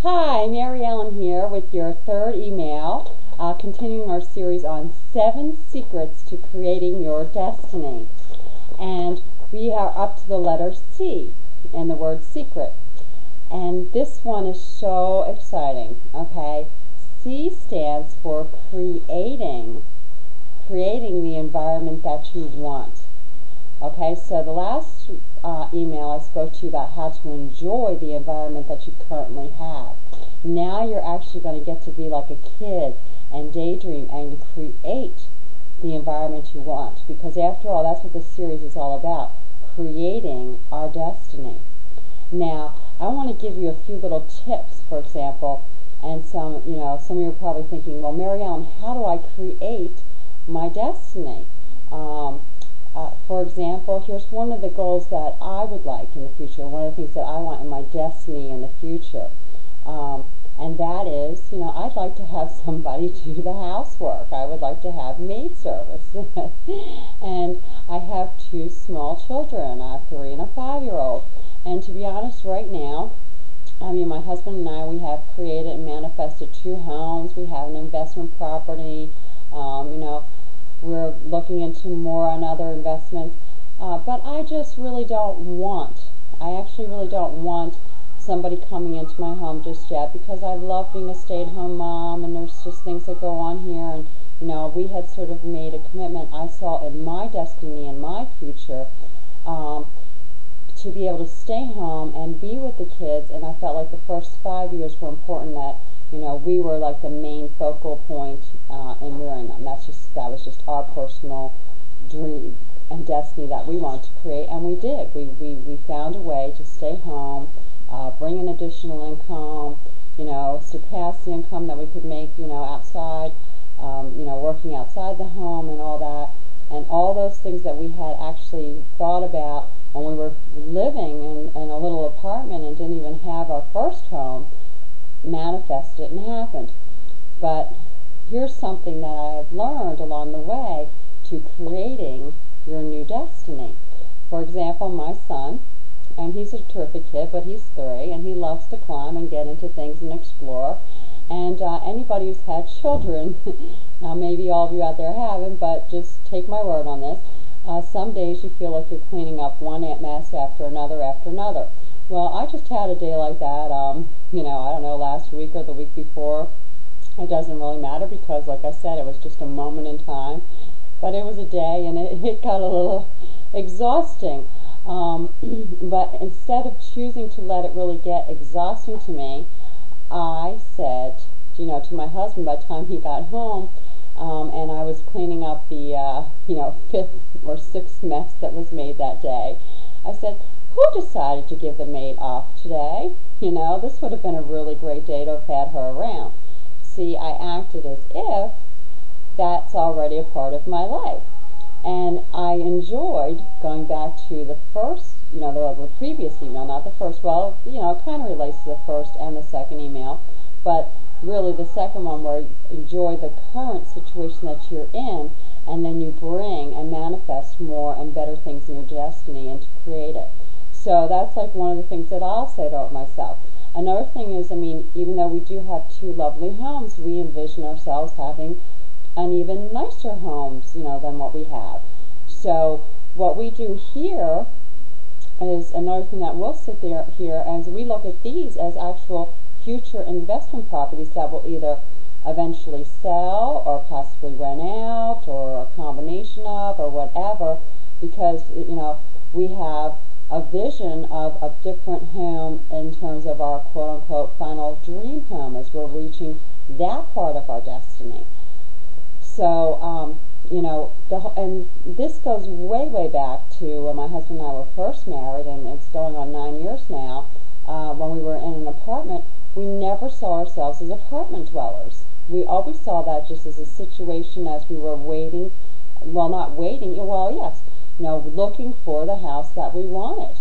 Hi, Mary Ellen here with your third email, continuing our series on 7 secrets to creating your destiny. And we are up to the letter C in the word secret. And this one is so exciting, okay? C stands for creating the environment that you want. Okay, so the last email I spoke to you about how to enjoy the environment that you currently have. Now you're actually going to get to be like a kid and daydream and create the environment you want, because after all, that's what this series is all about, creating our destiny. Now, I want to give you a few little tips, for example, and some of you are probably thinking, well, Mary Ellen, how do I create my destiny? For example, here's one of the goals that I would like in the future, one of the things that I want in my destiny in the future. And that is, I'd like to have somebody do the housework. I would like to have maid service. And I have 2 small children, a 3 and a 5-year-old. And to be honest, right now, my husband and I, we have created and manifested 2 homes. We have an investment property. We're looking into more on other investments. But I just really don't want, somebody coming into my home just yet, because I love being a stay-at-home mom, and there's just things that go on here, and we had sort of made a commitment I saw in my destiny and my future to be able to stay home and be with the kids, and I felt like the first 5 years were important, that we were like the main focal point in rearing them. That was just our personal dream and destiny that we wanted to create, and we did. We found a way to stay home, bring in additional income, surpass the income that we could make, outside, working outside the home and all that. And all those things that we had actually thought about when we were living in a little apartment and didn't even have our first home, manifested and happened. But here's something that I have learned along the way to creating your new destiny. For example, my son, and he's a terrific kid, but he's 3, and he loves to climb and get into things and explore. And anybody who's had children, now maybe all of you out there haven't, but just take my word on this, some days you feel like you're cleaning up one mess after another after another. Well, I just had a day like that, I don't know, last week or the week before. It doesn't really matter, because like I said, it was just a moment in time. But it was a day, and it got a little exhausting. But instead of choosing to let it really get exhausting to me, I said, to my husband by the time he got home, and I was cleaning up the, 5th or 6th mess that was made that day, I said, who decided to give the maid off today? This would have been a really great day to have had her around. See, I acted as if that's already a part of my life. And I enjoyed going back to the first, the previous email, not the first. Well, it kind of relates to the first and the second email, but really the second one, where you enjoy the current situation that you're in, and then you bring and manifest more and better things in your destiny and to create it. So that's like one of the things that I'll say to myself. Another thing is, even though we do have 2 lovely homes, we envision ourselves having an even nicer homes, than what we have. So what we do here is another thing that we'll sit there here as we look at these as actual future investment properties that will either eventually sell or possibly rent out, or a combination of, or whatever, because we have a vision of a different home in terms of our quote-unquote final dream home as we're reaching that part of our destiny. So, and this goes way, way back to when my husband and I were first married, and it's going on 9 years now. When we were in an apartment, we never saw ourselves as apartment dwellers. We always saw that just as a situation as we were waiting, well, not waiting, well, yes, looking for the house that we wanted.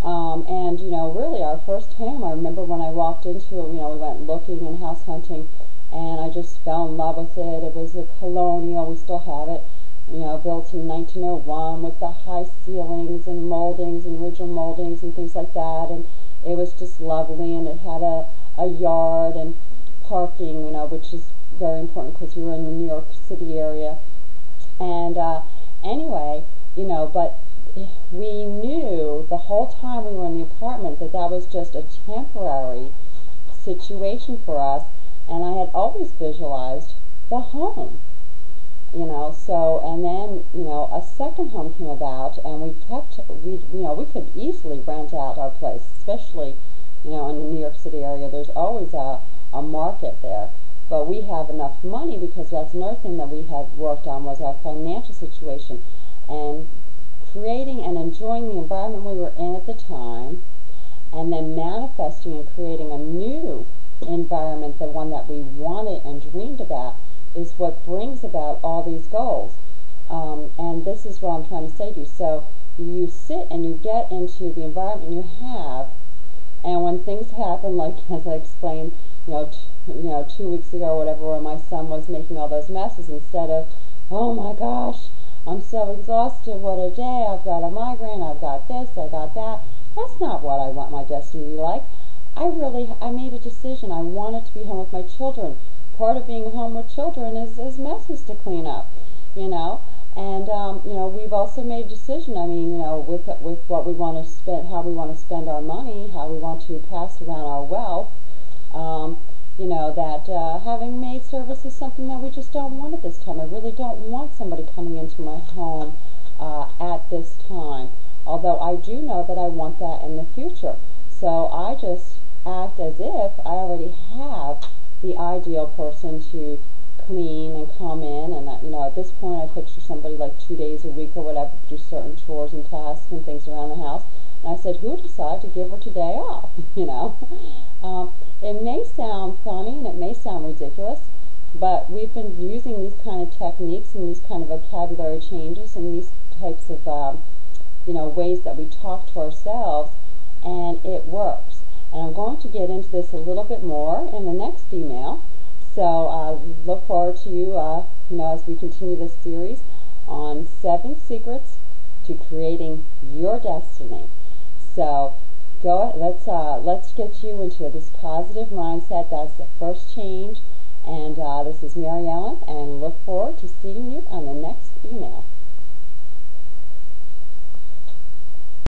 And, really our first home, I remember when I walked into it, we went looking and house hunting, and I just fell in love with it. It was a colonial, we still have it, built in 1901 with the high ceilings and moldings and original moldings and things like that, and it was just lovely, and it had a a yard and parking, which is very important because we were in the New York City area. And anyway, but we knew the whole time we were in the apartment that that was just a temporary situation for us, and I had always visualized the home. So, and then, a second home came about, and we could easily rent out our place, especially, in the New York City area. There's always a market there. But we have enough money, because that's another thing that we had worked on, was our financial situation, and creating and enjoying the environment we were in at the time, and then manifesting and creating a new environment, the one that we wanted and dreamed about, is what brings about all these goals. And this is what I'm trying to say to you. So you sit and you get into the environment you have, and when things happen, like as I explained, 2 weeks ago or whatever, when my son was making all those messes, instead of, oh my gosh, I'm so exhausted, what a day, I've got a migraine, I've got this, I got that. That's not what I want my destiny to be like. I made a decision. I wanted to be home with my children. Part of being home with children is messes to clean up, And, we've also made a decision, with what we want to spend, how we want to spend our money, how we want to pass around our wealth, that having maid service is something that we just don't want at this time. I really don't want somebody coming into my home at this time, although I do know that I want that in the future. So I just act as if I already have the ideal person to clean and come in, and at this point I picture somebody like 2 days a week or whatever to do certain chores and tasks and things around the house. And I said, who decided to give her today off? It may sound funny and it may sound ridiculous, but we've been using these kind of techniques and these kind of vocabulary changes and these types of ways that we talk to ourselves, and it works. And I'm going to get into this a little bit more in the next email. So look forward to you, as we continue this series on 7 secrets to creating your destiny. So let's get you into this positive mindset. That's the first change. And this is Mary Ellen, and look forward to seeing you on the next email.